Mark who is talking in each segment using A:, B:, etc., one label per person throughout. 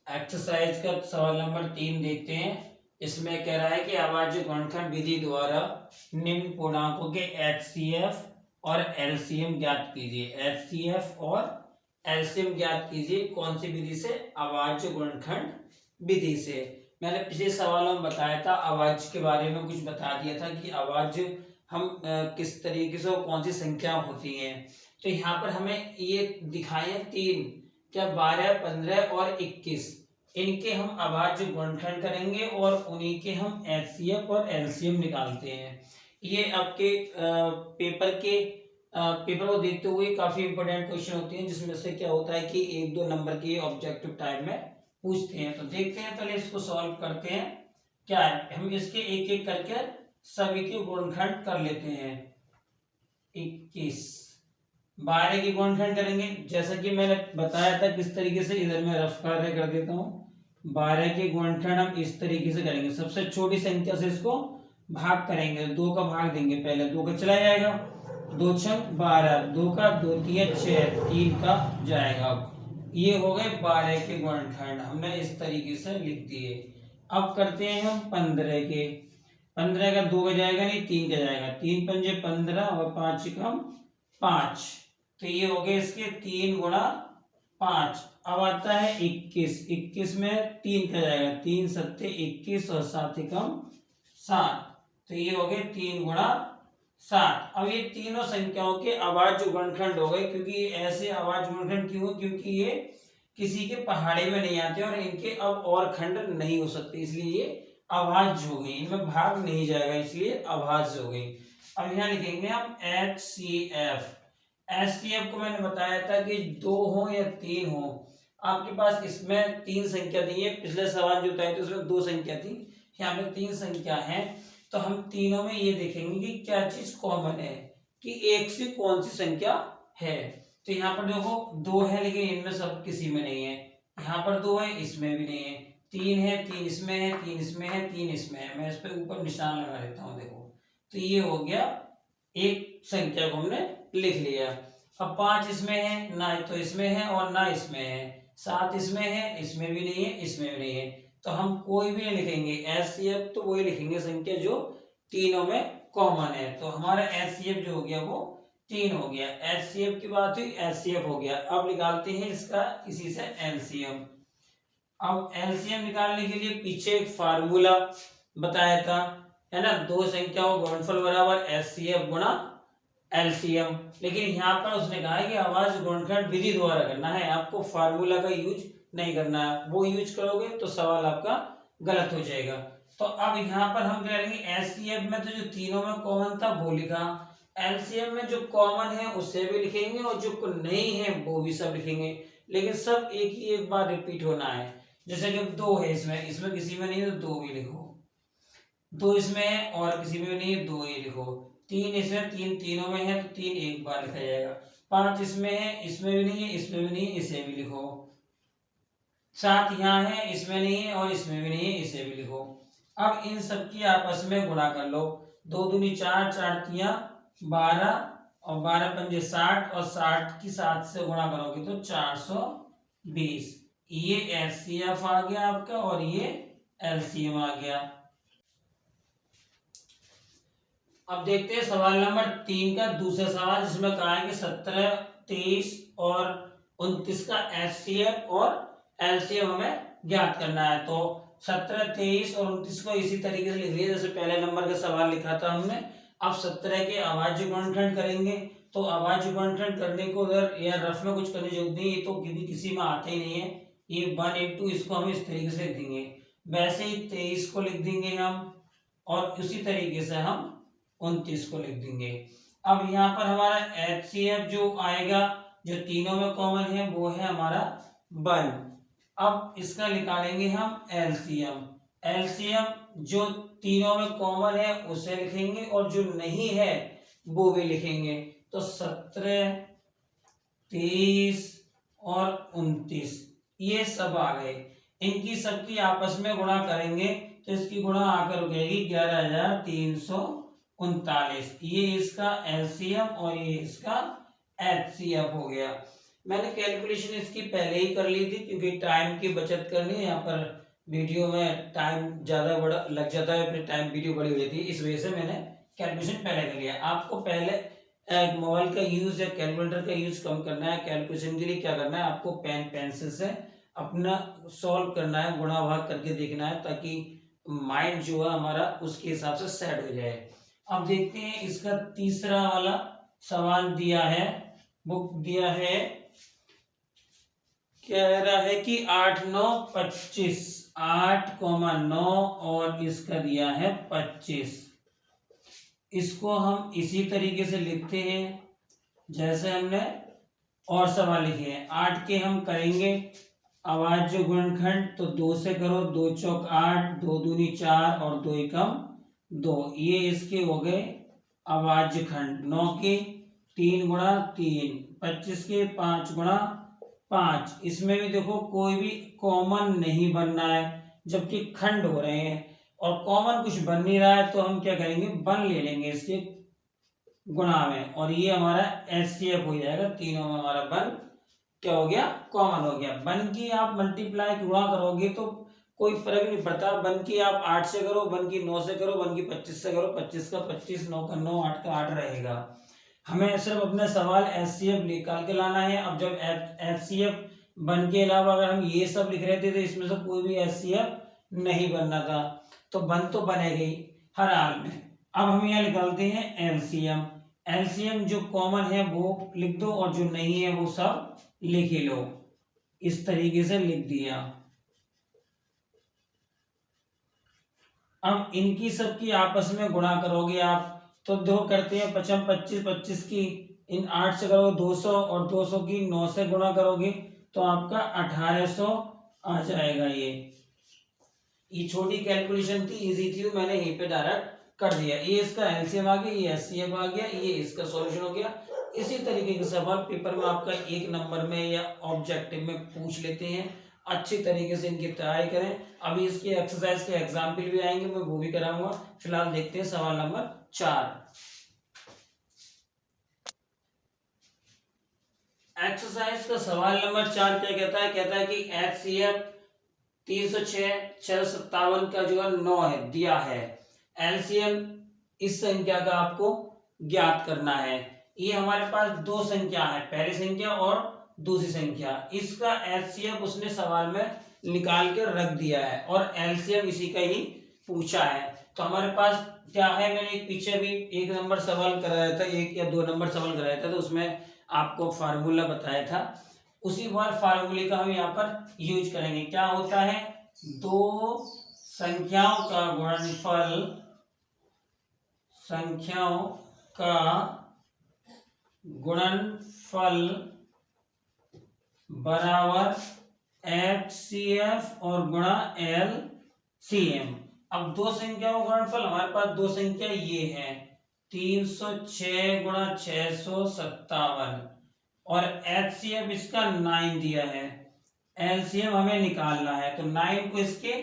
A: Exercise का सवाल number 3 देखते हैं। इसमें कह रहा है कि अभाज्य गुणनखंड विधि द्वारा निम्न पूर्णांकों के एचसीएफ और एलसीएम ज्ञात कीजिए। एचसीएफ और एलसीएम ज्ञात कीजिए कौन सी विधि से? अभाज्य गुणनखंड विधि से। मैंने पिछले सवालों में बताया था, अभाज्य के बारे में कुछ बता दिया था कि अभाज्य हम किस तरीके से और कौन सी संख्या होती हैं। तो यहाँ पर हमें ये दिखाए 3, क्या 12, 15 और 21, इनके हम अभाज्य गुणनखंड करेंगे और उन्हीं के हम एचसीएफ और एलसीएम निकालते हैं। ये आपके पेपर को देखते हुए काफी इंपॉर्टेंट क्वेश्चन होते हैं, जिसमें से क्या होता है कि 1-2 नंबर के ऑब्जेक्टिव टाइप में पूछते हैं। तो देखते हैं, पहले इसको सॉल्व करते हैं। क्या है, हम इसके एक एक करके सभी के गुणनखंड कर लेते हैं। 21, 12 की गुणनखंड करेंगे, जैसा कि मैंने बताया था किस तरीके से। इधर मैं रफ कार्य कर देता हूँ। 12 के गुणनखंड हम इस तरीके से करेंगे, सबसे छोटी संख्या से इसको भाग करेंगे, 2 का भाग देंगे, पहले 2 का चला जाएगा, 2 छंग 12, 2 का 2 तिया 6, 3 का जाएगा। ये हो गए 12 के गुणनखंड, हमने इस तरीके से लिख दिए। अब करते हैं हम 15 के। 15 का 2 का जाएगा नहीं, 3 का जाएगा, 3 पंजे 15 और 5 कम 5, तो ये हो गए इसके 3 गुणा 5। अब आता है 21, 21 में 3 का जाएगा, 3 सत्ते 21 और 7 कम 7, तो ये हो गए 3 गुणा 7। अब ये तीनों संख्याओं के अभाज्य गुणनखंड हो गए, क्योंकि ये ऐसे अभाज्य गुणनखंड क्यों? क्योंकि ये किसी के पहाड़े में नहीं आते और इनके अब और खंड नहीं हो सकते, इसलिए ये अभाज्य हो गई, इनमें भाग नहीं जाएगा, इसलिए अभाज्य हो गई। अब यहाँ लिखेंगे हम HCF। HCF को मैंने बताया था कि 2 हो या 3 हो। आपके पास इसमें 3 संख्या दी है, पिछले सवाल जो बताए थे उसमें 2 संख्या थी, यहाँ पे 3 संख्या है। तो हम तीनों में ये देखेंगे कि क्या चीज कॉमन है, कि एक से कौन सी संख्या है। तो यहाँ पर देखो 2 है, लेकिन इनमें सब किसी में नहीं है। यहाँ पर 2 है, इसमें भी नहीं है। 3 है, 3 इसमें है, 3 इसमें है, 3 इसमें है। मैं इस पे ऊपर निशान लगा देता हूँ, देखो। तो ये हो गया, एक संख्या को हमने लिख लिया। अब 5 इसमें है, ना तो इसमें है और ना इसमें है। 7 इसमें है, इसमें भी नहीं है, इसमें भी नहीं है। तो हम कोई भी नहीं लिखेंगे, एचसीएफ तो वही लिखेंगे संख्या जो तीनों में कॉमन है। तो हमारा एचसीएफ जो हो गया वो 3 हो गया। एचसीएफ की बात हुई, एचसीएफ हो गया। अब निकालते हैं इसका इसी से एलसीएम। अब एलसीएम निकालने के लिए पीछे एक फार्मूला बताया था, है ना, 2 संख्याओं गुणनफल बराबर एचसीएफ गुणा एलसीएम। लेकिन यहाँ पर उसने कहा है कि अभाज्य गुणनखंड विधि द्वारा करना है, आपको फार्मूला का यूज नहीं करना है। वो यूज करोगे तो सवाल आपका गलत हो जाएगा। तो अब यहाँ पर हम कह रहे हैं एचसीएफ में तो जो तीनों में कॉमन था वो लिखा, एलसीएम में जो कॉमन है उसे भी लिखेंगे और जो नहीं है वो भी सब लिखेंगे, लेकिन सब एक ही एक बार रिपीट होना है। जैसे कि 2 है, इसमें इसमें किसी में नहीं है तो 2 भी लिखो, 2 इसमें है और किसी में नहीं है, 2 ही लिखो। 3 इसमें, 3 तीनों में है तो 3 एक बार लिखा जाएगा। 5 इसमें है, इसमें भी नहीं है, इसमें भी नहीं है, इसे भी लिखो। 7 यहाँ है, इसमें नहीं है और इसमें भी नहीं है, इसे भी लिखो। अब इन सब की आपस में गुणा कर लो, 2 दूनी 4, 4 तिया 12 और 12 पंजे 60 और 60 की 7 से गुणा करोगे तो 420। ये एचसीएफ आ गया आपका और ये एलसीएम आ गया। अब देखते हैं सवाल नंबर 3 का दूसरा सवाल, जिसमें कहा है कि 17, 23 और 29 का एचसीएफ और एलसीएम हमें ज्ञात करना है। तो 17, 23 और 29 को इसी तरीके से लिख लिया जैसे पहले नंबर का सवाल लिखा था हमने। अब 17 के अभाज्य गुणनखंड करेंगे, तो अभाज्य गुणनखंड करने को उधर या रफ में कुछ करने की जरूरत नहीं है, तो किसी में आते ही नहीं है। ये 1 into इसको हम इस तरीके से लिख देंगे, वैसे ही 23 को लिख देंगे हम, और उसी तरीके से हम 29 को लिख देंगे। अब यहाँ पर हमारा एचसीएफ जो आएगा, जो तीनों में कॉमन है, वो है हमारा 1। अब इसका निकालेंगे हम एलसीएम। एलसीएम जो तीनों में कॉमन है उसे लिखेंगे और जो नहीं है वो भी लिखेंगे। तो 17, 23 और 29 ये सब आ गए। इनकी सबकी आपस में गुणा करेंगे तो इसकी गुणा आकर हो जाएगी 11,339। ये इसका एलसीएम और ये इसका एचसीएफ हो गया। मैंने कैलकुलेशन इसकी पहले ही कर ली थी, क्योंकि टाइम की बचत करनी है। यहाँ पर वीडियो में टाइम ज़्यादा बड़ा लग जाता है, फिर टाइम वीडियो बड़ी हो जाती है, इस वजह से मैंने कैलकुलेशन पहले कर लिया। आपको पहले मोबाइल का यूज़ या कैलकुलेटर का यूज़ कम करना है। कैलकुलेशन के लिए क्या करना है, आपको पेन पेंसिल से अपना सॉल्व करना है, गुणा भाग करके देखना है, ताकि माइंड जो है हमारा उसके हिसाब से सेट हो जाए। अब देखते हैं इसका तीसरा वाला सवाल दिया है, बुक दिया है, कह रहा है कि 8 9 25, 8,9 और इसका दिया है 25। इसको हम इसी तरीके से लिखते हैं जैसे हमने और सवाल लिखे हैं। 8 के हम करेंगे अभाज्य गुणनखंड, तो 2 से करो, 2 चौक 8, 2 दूनी 4 और 2 एकम 2, ये इसके हो गए अभाज्य खंड। 9 के 3 गुणा 3, 25 के 5 गुणा 5। इसमें भी देखो कोई भी कॉमन नहीं बनना है, जबकि खंड हो रहे हैं और कॉमन कुछ बन नहीं रहा है, तो हम क्या करेंगे, वन ले लेंगे इसके गुणा में, और ये हमारा एचसीएफ हो जाएगा। तीनों में हमारा वन क्या हो गया, कॉमन हो गया। वन की आप मल्टीप्लाई गुणा करोगे तो कोई फर्क नहीं पड़ता। वन की आप 8 से करो, वन की 9 से करो, वन की 25 से करो, 25 का 25, 9 का 9, 8 का 8 रहेगा। हमें सिर्फ अपने सवाल एचसीएफ निकाल के लाना है। अब जब एचसीएफ वन के अलावा अगर हम ये सब लिख रहे थे तो इसमें से कोई भी एचसीएफ नहीं बनना था, तो वन तो बनेगा ही हर हाल में। अब हम यहाँ निकालते हैं एलसीएम। एलसीएम जो कॉमन है वो लिख दो और जो नहीं है वो सब लिख ही लो। इस तरीके से लिख दिया। अब इनकी सबकी आपस में गुणा करोगे आप, तो दो करते हैं 55 25, 25 की इन 8 से करोगे 200 और 200 की 9 से गुणा करोगे तो आपका 1800 आ जाएगा। ये छोटी कैलकुलेशन थी, इजी थी, तो मैंने यहीं पे डायरेक्ट कर दिया। ये इसका एलसीएम आ गया, ये एचसीएफ आ गया, ये इसका सॉल्यूशन हो गया। इसी तरीके के सवाल पेपर में आपका 1 नंबर में या ऑब्जेक्टिव में पूछ लेते हैं। अच्छी तरीके से इनकी तैयारी करें। अभी इसके एक्सरसाइज के एग्जाम्पल भी आएंगे, मैं वो भी कराऊंगा। फिलहाल देखते हैं सवाल नंबर 4। एक्सरसाइज का सवाल नंबर 4 क्या कहता है, कहता है कि एचसीएफ 306 657 का जो है 9 है दिया है। एलसीएम इस संख्या का आपको ज्ञात करना है। ये हमारे पास दो संख्या है, पहली संख्या और दूसरी संख्या। इसका एचसीएफ उसने सवाल में निकाल के रख दिया है और एलसीएम इसी का ही पूछा है। तो हमारे पास क्या है, मैंने एक पीछे भी 1 नंबर सवाल कराया था, 1 या 2 नंबर सवाल कराया था, तो उसमें आपको फार्मूला बताया था। उसी बार फार्मूले का हम यहाँ पर यूज करेंगे। क्या होता है, दो संख्याओं का गुणनफल, संख्याओं का गुणनफल बराबर एचसीएफ और गुणा एलसीएम। अब दो संख्याओं का गुणनफल, हमारे पास दो संख्या ये है 306 गुणा 657 और एचसीएफ इसका 9 दिया है। एलसीएम हमें निकालना है, तो 9 को इसके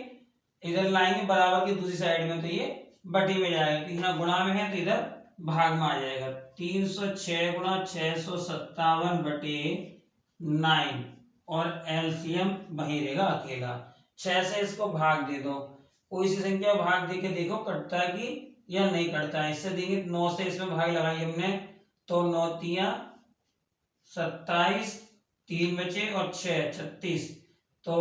A: इधर लाएंगे बराबर की दूसरी साइड में, तो ये बटी में जाएगा। यहाँ गुणा में है तो इधर भाग में आ जाएगा। 306 गुणा 657 बटे 9 और एलसीएम वही रहेगा अकेला। 6 से इसको भाग दे दो, कोई सी संख्या भाग दे के देखो कटता है कि या नहीं कटता है। इससे देंगे 9 से इसमें भाग लगाई हमने, तो 9 तिया 27, 3 बचे और 6 36, तो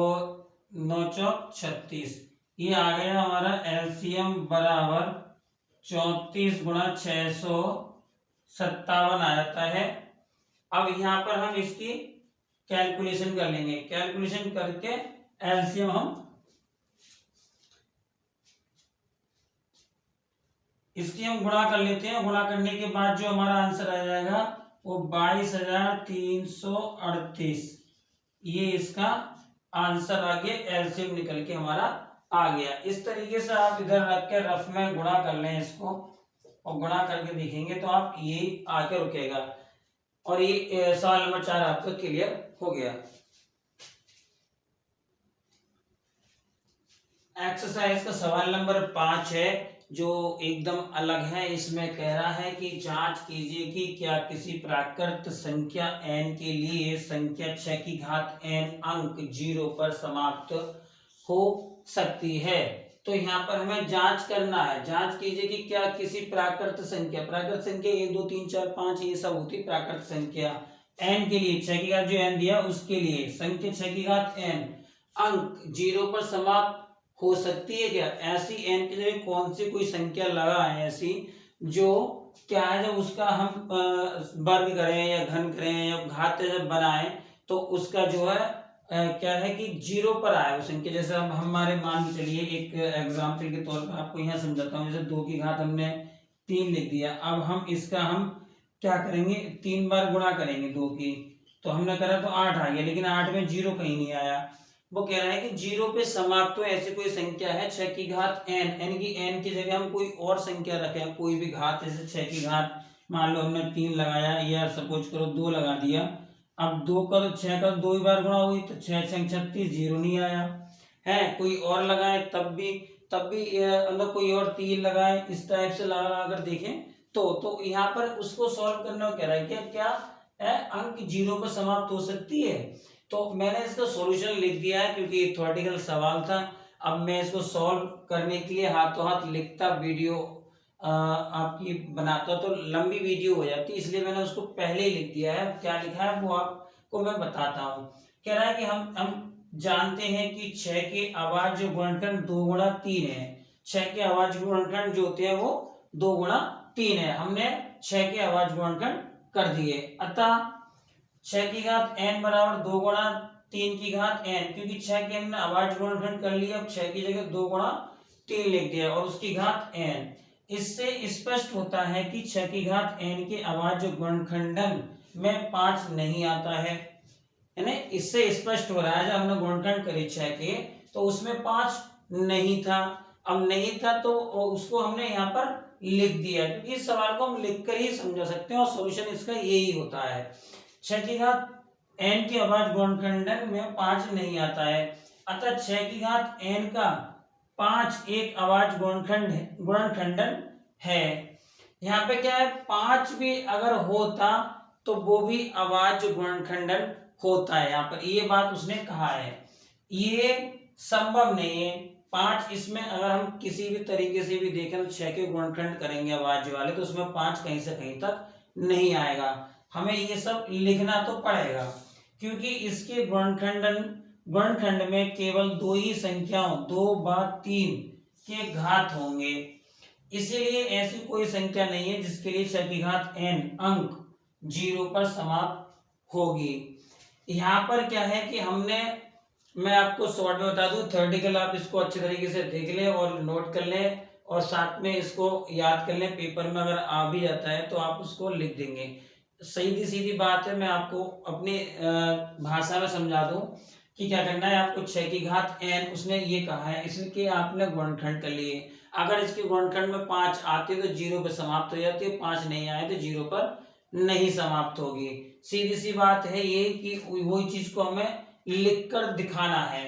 A: 9 चौक 36। ये आ गया हमारा एलसीएम बराबर 34 गुणा 657 आ जाता है। अब यहाँ पर हम इसकी कैलकुलेशन कर लेंगे। कैलकुलेशन करके एलसीएम हम इसकी हम गुणा कर लेते हैं। गुणा करने के बाद जो हमारा आंसर आ जाएगा वो 22,338। ये इसका आंसर आ गया, एलसीएम निकल के हमारा आ गया। इस तरीके से आप इधर रख के रफ में गुणा कर लें इसको और गुणा करके देखेंगे तो आप ये आके रुकेगा। और ये सवाल नंबर 4 आपका क्लियर हो गया। एक्सरसाइज का सवाल नंबर 5 है, जो एकदम अलग है। इसमें कह रहा है कि जांच कीजिए कि क्या किसी प्राकृत संख्या n के लिए संख्या 6 की घात n अंक 0 पर समाप्त हो सकती है। तो यहाँ पर हमें जांच करना है, जांच कीजिए कि क्या किसी प्राकृत संख्या 1 2 3 4 5 ये सब होती है प्राकृत संख्या, n के लिए 6 की घात जो n दिया उसके लिए संख्या 6 की घात n अंक 0 पर समाप्त हो सकती है क्या। ऐसी n की जगह कौन सी कोई संख्या लगा है ऐसी जो क्या है, जब उसका हम वर्ग करें या घन करें या घात जब बनाएं तो उसका जो है क्या है कि 0 पर आए वो संख्या। जैसे हम हमारे मान के चलिए एक एग्जाम्पल के तौर पर आपको यहाँ समझाता हूँ। जैसे 2 की घात हमने 3 लिख दिया, अब हम इसका हम क्या करेंगे 3 बार गुणा करेंगे 2 की, तो हमने करा तो 8 आ गया, लेकिन 8 में 0 कहीं नहीं आया। वो कह रहा है कि 0 पे समाप्त हो ऐसी कोई संख्या है 6 की घात n, n की जगह हम कोई और संख्या रखें, कोई भी घात, जैसे 6 की घात मान लो हमने 3 लगाया या सपोज करो 2 लगा दिया। अब 2 का तो 6 का 2 ही बार गुणा हुई तो 6 6 36 0 नहीं आया है। कोई और लगाए तब भी अंदर कोई और 3 लगाए, इस टाइप से लगा कर देखें तो यहाँ पर उसको सॉल्व करने को कह रहा है क्या क्या है अंक 0 पर समाप्त हो सकती है। तो मैंने इसका सॉल्यूशन लिख दिया है क्योंकि थ्योरेटिकल सवाल था। अब मैं इसको सॉल्व करने के लिए हाथों हाथ लिखता वीडियो आपकी बनाता तो लंबी वीडियो हो जाती, इसलिए मैंने उसको पहले ही लिख दिया है। क्या लिखा है वो आपको मैं बताता हूँ। कह रहा है कि हम जानते हैं कि 6 के अभाज्य गुणनखंड 2 गुणा 3 है। 6 के अभाज्य गुणनखंड जो होते हैं वो 2 गुणा 3 है। हमने 6 के अभाज्य गुणनखंड कर दिए, अतः 6 की घात n बराबर 2 गुणा 3 की घात n, क्योंकि 6 के हमने अभाज्य गुणनखंड कर लिया, अब 6 की जगह 2 गुणा 3 लिख दिया और उसकी घात n। इससे स्पष्ट होता है कि 6 की घात n के अभाज्य गुणनखंडन में 5 नहीं आता है ना। इससे स्पष्ट हो रहा है जब हमने गुणनखंड करे 6 के तो उसमें 5 नहीं था। अब नहीं था तो उसको हमने यहाँ पर लिख दिया, क्योंकि इस सवाल को हम लिख कर ही समझा सकते हैं और सॉल्यूशन इसका यही होता है। 6 की घात n के अभाज्य गुणनखंडन में 5 नहीं आता है, अतः 6 की घात n का 5 एक अभाज्य गुणनखंडन है। यहाँ पे क्या है 5 भी अगर होता तो वो भी अभाज्य गुणनखंडन होता है। यहाँ पर ये बात उसने कहा है, ये संभव नहीं है 5। इसमें अगर हम किसी भी तरीके से भी देखें तो 6 के गुणनखंड करेंगे अभाज्य वाले तो उसमें 5 कहीं से कहीं तक नहीं आएगा। हमें ये सब लिखना तो पड़ेगा क्योंकि इसके गुणनखंड में केवल 2 ही संख्याओं 2 व 3 के घात होंगे, इसीलिए ऐसी कोई संख्या नहीं है जिसके लिए 6 की घात n अंक 0 पर समाप्त होगी। यहाँ पर क्या है कि मैं आपको शॉर्ट में बता दूं, थ्योरेटिकल आप इसको अच्छे तरीके से देख लें और नोट कर लें और साथ में इसको याद कर लें। पेपर में अगर आ भी जाता है तो आप उसको लिख देंगे। सीधी सीधी बात है, मैं आपको अपनी भाषा में समझा दूं कि क्या करना है आपको। 6 की घात n उसने ये कहा है, इसलिए आपने गुणनखंड कर लिए। अगर इसके गुणनखंड में 5 आते तो 0 पर समाप्त हो जाती है, 5 नहीं आए तो 0 पर नहीं समाप्त होगी। सीधी सी बात है ये कि वही चीज को हमें लिखकर दिखाना है।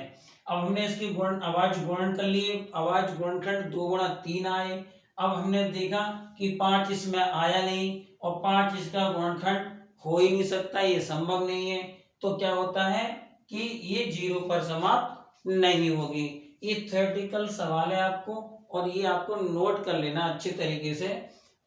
A: अब हमने इसकी अभाज्य गुणन कर लिए, अभाज्य गुणनखंड 2 गुणा 3 आए। अब हमने देखा कि 5 इसमें आया नहीं और 5 इसका गुणनखंड हो ही नहीं सकता, ये संभव नहीं है। तो क्या होता है कि ये 0 पर समाप्त नहीं होगी। ये थ्योरेटिकल सवाल है आपको और ये आपको नोट कर लेना अच्छे तरीके से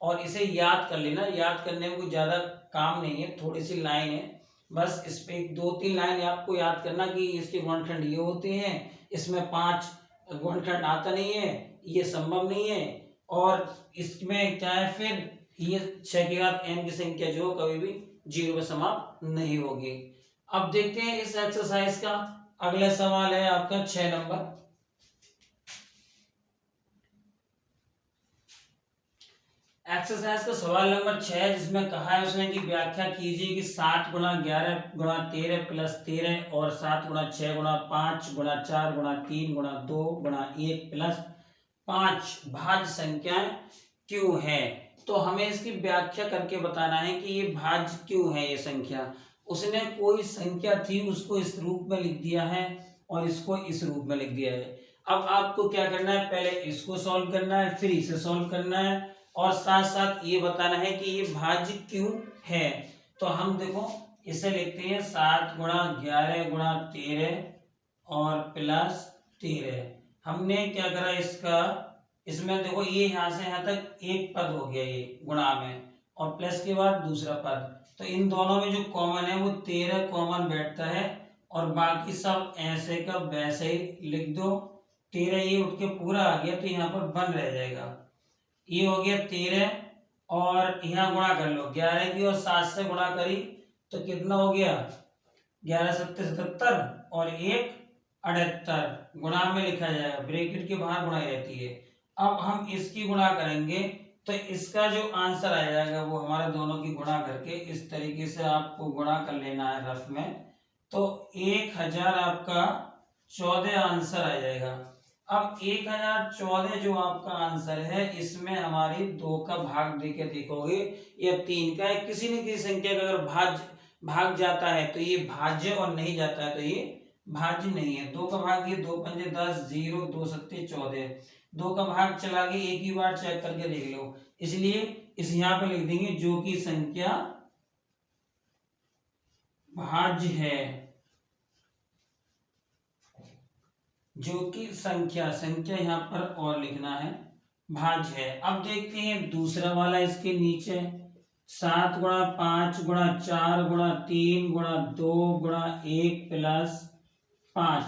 A: और इसे याद कर लेना। याद करने में कोई ज्यादा काम नहीं है, थोड़ी सी लाइन है बस, इस पे 2-3 लाइन आपको याद करना कि इसके गुणनखंड ये होते हैं, इसमें 5 गुणनखंड आता नहीं है, ये संभव नहीं है। और इसमें क्या है फिर ये 6 की घात n की संख्या जो कभी भी 0 पर समाप्त नहीं होगी। अब देखते हैं इस एक्सरसाइज का अगला सवाल है आपका 6 नंबर। एक्सरसाइज का सवाल नंबर 6 जिसमें कहा है उसने कि व्याख्या कीजिए कि 7 गुणा 11 गुणा 13 प्लस 13 और 7 गुणा 6 गुणा 5 गुणा 4 गुणा 3 गुणा 2 गुणा 1 प्लस 5 भाज्य संख्याएं क्यों है। तो हमें इसकी व्याख्या करके बताना है कि ये भाज्य क्यों है। ये संख्या उसने कोई संख्या थी उसको इस रूप में लिख दिया है और इसको इस रूप में लिख दिया है। अब आपको क्या करना है, पहले इसको सॉल्व करना है, फिर इसे सॉल्व करना है, और साथ साथ ये बताना है कि ये भाज्य क्यों है। तो हम देखो इसे लिखते हैं 7 गुणा 11 गुणा 13 और प्लस 13। हमने क्या करा इसका, इसमें देखो ये यहाँ से यहाँ तक एक पद हो गया ये गुणा में, और प्लस के बाद दूसरा पद, तो इन दोनों में जो कॉमन है वो 13 कॉमन बैठता है, और बाकी सब ऐसे का वैसे ही लिख दो। 13 ये उठ के पूरा आ गया तो यहाँ पर बन रह जाएगा, ये हो गया 13, और यहाँ गुणा कर लो 11 की, और 7 से गुणा करी तो कितना हो गया, 11 7 77 और 1 78, गुणा में लिखा जाएगा, ब्रैकेट के बाहर गुणा रहती है। अब हम इसकी गुणा करेंगे तो इसका जो आंसर आ जाएगा वो हमारा दोनों की गुणा करके इस तरीके से आपको गुणा कर लेना है रफ में, तो 1000 आपका 14 आंसर आ जाएगा। अब 1014 जो आपका आंसर है, इसमें हमारी 2 का भाग देके देखोगे या 3 का है, किसी न किसी संख्या का अगर भाग जाता है तो ये भाज्य, और नहीं जाता है तो ये भाज्य नहीं है। 2 का भाग, ये 2 पंजे 10, 0 2 सत्ते 14, 2 का भाग चला गया, एक ही बार चेक करके देख लो, इसलिए इस यहाँ पे लिख देंगे जो कि संख्या भाज्य है, जो कि संख्या यहाँ पर और लिखना है भाज्य है। अब देखते हैं दूसरा वाला, इसके नीचे 7 गुणा 5 गुणा 4 गुणा 3 गुणा 2 गुणा 1 प्लस 5,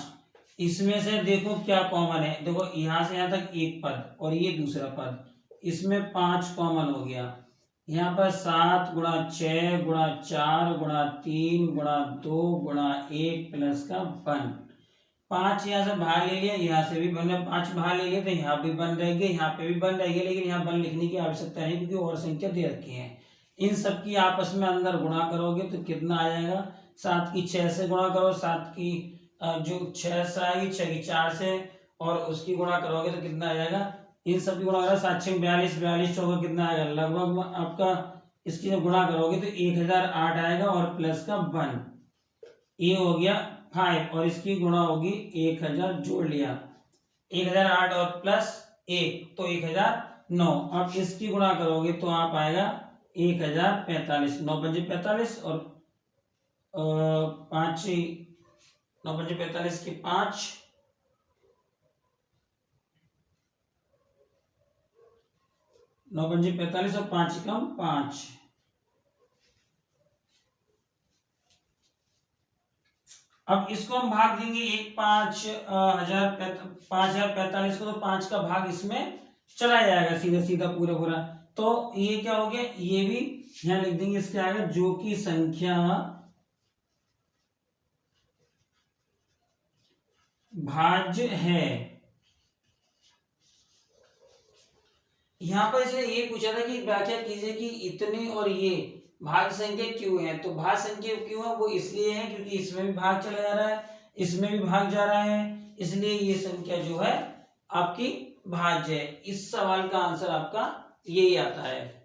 A: इसमें से देखो क्या कॉमन है, देखो यहाँ से यहाँ तक एक पद और ये दूसरा पद, इसमें 5 कॉमन हो गया, यहाँ पर 7 गुणा 6 गुणा 4 गुणा 3 गुणा 2 गुणा 1 प्लस का 1, 5 यहाँ से बाहर ले लिया, यहाँ से भी बन, 5 बाहर ले लिया तो यहाँ भी बन रहेंगे, यहाँ पे भी बन रहेंगे, लेकिन यहाँ बन लिखने की आवश्यकता नहीं क्योंकि और संख्या दे रखी है। इन सब की आपस में अंदर गुणा करोगे तो कितना आ जाएगा, 7 की 6 से गुणा करो, 7 की जो 6 से आएगी, 6 की 4 से, और उसकी गुणा करोगे तो कितना आ जाएगा, इन सब की गुणा करो, 7 6 42, 42 चौका कितना आएगा, लगभग आपका इसकी जब गुणा करोगे तो 1008 आएगा, और प्लस का 1, ये हो गया 5, और इसकी गुणा होगी 1000, जोड़ लिया 1008 और प्लस 1 तो 1009। अब इसकी गुणा करोगे तो आप आएगा 1045, 9 पंजे 45 और 5 9 पंजे 45 की 5, 9 पंजे 45 और 5 कम 5, अब इसको हम भाग देंगे 5045 को, तो 5 का भाग इसमें चला जाएगा सीधा सीधा पूरा पूरा, तो ये क्या हो गया, ये भी यहां लिख देंगे इसके आगे, जो कि संख्या भाज्य है। यहां पर इसने ये पूछा था कि व्याख्या कीजिए कि इतने और ये भाग संख्या क्यों है, तो भाग संख्या क्यों है, वो इसलिए है क्योंकि इसमें भी भाग चला जा रहा है, इसमें भी भाग जा रहा है, इसलिए ये संख्या जो है आपकी भाज्य है। इस सवाल का आंसर आपका यही आता है।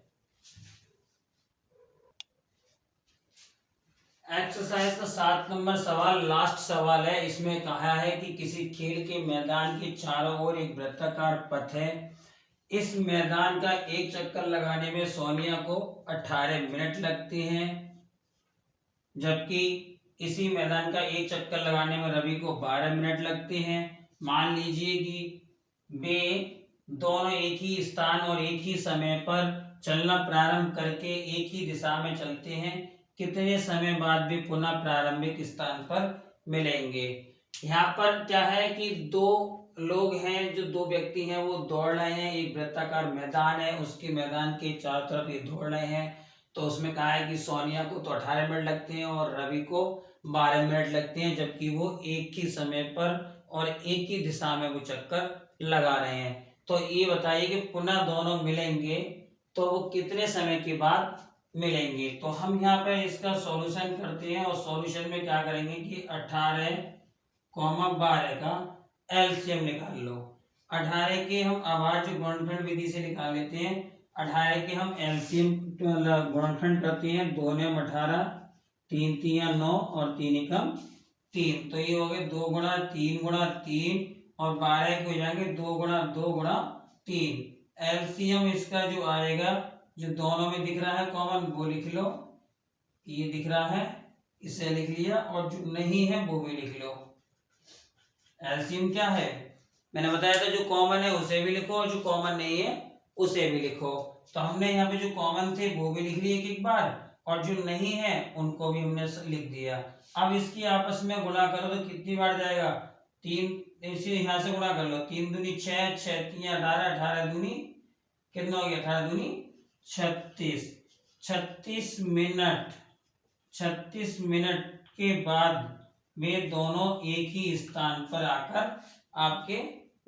A: एक्सरसाइज का 7 नंबर सवाल लास्ट सवाल है। इसमें कहा है कि किसी खेल के मैदान के चारों ओर एक वृत्ताकार पथ है, इस मैदान का एक चक्कर लगाने में सोनिया को 18 मिनट लगते हैं, जबकि इसी मैदान का एक चक्कर लगाने में रवि को 12 मिनट लगते हैं। मान लीजिए कि वे दोनों एक ही स्थान और एक ही समय पर चलना प्रारंभ करके एक ही दिशा में चलते हैं, कितने समय बाद वे पुनः प्रारंभिक स्थान पर मिलेंगे। यहाँ पर क्या है कि दो लोग हैं, जो 2 व्यक्ति हैं वो दौड़ रहे हैं, एक वृत्ताकार मैदान है, उसके मैदान के चारों तरफ ये दौड़ रहे हैं, तो उसमें कहा है कि सोनिया को तो 18 मिनट लगते हैं और रवि को 12 मिनट लगते हैं, जबकि वो एक ही समय पर और एक ही दिशा में वो चक्कर लगा रहे हैं। तो ये बताइए कि पुनः दोनों मिलेंगे तो वो कितने समय के बाद मिलेंगे। तो हम यहाँ पे इसका सॉल्यूशन करते हैं, और सॉल्यूशन में क्या करेंगे कि 18 कॉमा 12 का एलसीएम निकाल लो। 18 के हम अभाज्य गुणनखंड विधि से निकाल लेते हैं, 18 के हम एलसीएम गुणनखंड करते हैं, 2 ने 18, 3 3 9 और 3 एकम 3, तो ये हो गए 2 गुणा 3 गुणा 3 और 12 को जाएंगे 2 गुणा 2 गुणा 3। एलसीएम इसका जो आएगा, जो दोनों में दिख रहा है कॉमन वो लिख लो, ये दिख रहा है इसे लिख लिया, और जो नहीं है वो भी लिख लो। एलसीएम क्या है, मैंने बताया था जो कॉमन है उसे भी लिखो और जो कॉमन नहीं है उसे भी लिखो। तो हमने यहाँ पे जो कॉमन थे वो भी लिख लिए एक बार, और जो नहीं है उनको भी हमने लिख दिया। अब इसकी आपस में गुणा करो तो कितनी बार जाएगा, 3, इसे यहाँ से गुणा कर लो, 3 दूनी 6, 6 3 18, 18 दूनी कितना हो गया, 18 दूनी 36। 36 मिनट के बाद वे दोनों एक ही स्थान पर आकर आपके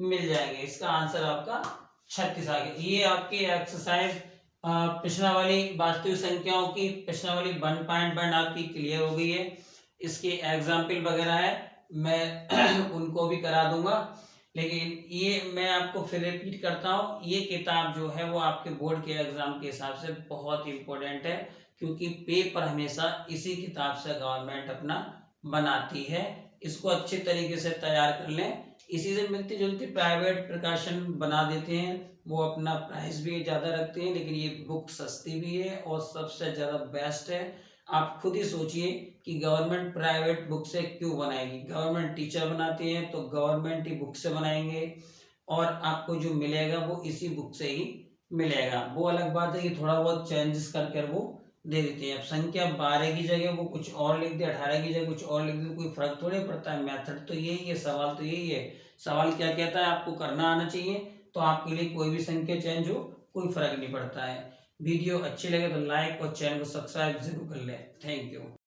A: मिल जाएंगे। इसका आंसर आपका 36 आ गया। ये आपकी एक्सरसाइज प्रश्नावली वास्तविक संख्याओं की प्रश्नावली 1.1 आपकी क्लियर हो गई है। इसके एग्जाम्पल वगैरह है, मैं उनको भी करा दूंगा, लेकिन ये मैं आपको फिर रिपीट करता हूँ, ये किताब जो है वो आपके बोर्ड के एग्जाम के हिसाब से बहुत इंपॉर्टेंट है, क्योंकि पेपर हमेशा इसी किताब से गवर्नमेंट अपना बनाती है। इसको अच्छे तरीके से तैयार कर लें। इसी से मिलती जुलती प्राइवेट प्रकाशन बना देते हैं, वो अपना प्राइस भी ज़्यादा रखते हैं, लेकिन ये बुक सस्ती भी है और सबसे ज़्यादा बेस्ट है। आप खुद ही सोचिए कि गवर्नमेंट प्राइवेट बुक से क्यों बनाएगी। गवर्नमेंट टीचर बनाते हैं तो गवर्नमेंट ही बुक से बनाएंगे, और आपको जो मिलेगा वो इसी बुक से ही मिलेगा। वो अलग बात है कि थोड़ा बहुत चेंजेस करके वो दे देते हैं। अब संख्या 12 की जगह वो कुछ और लिख दे, 18 की जगह कुछ और लिख दे, कोई फर्क थोड़ी पड़ता है। मेथड तो यही है, सवाल तो यही है। सवाल क्या कहता है, आपको करना आना चाहिए, तो आपके लिए कोई भी संख्या चेंज हो कोई फर्क नहीं पड़ता है। वीडियो अच्छी लगे तो लाइक और चैनल को सब्सक्राइब जरूर कर लें। Thank you.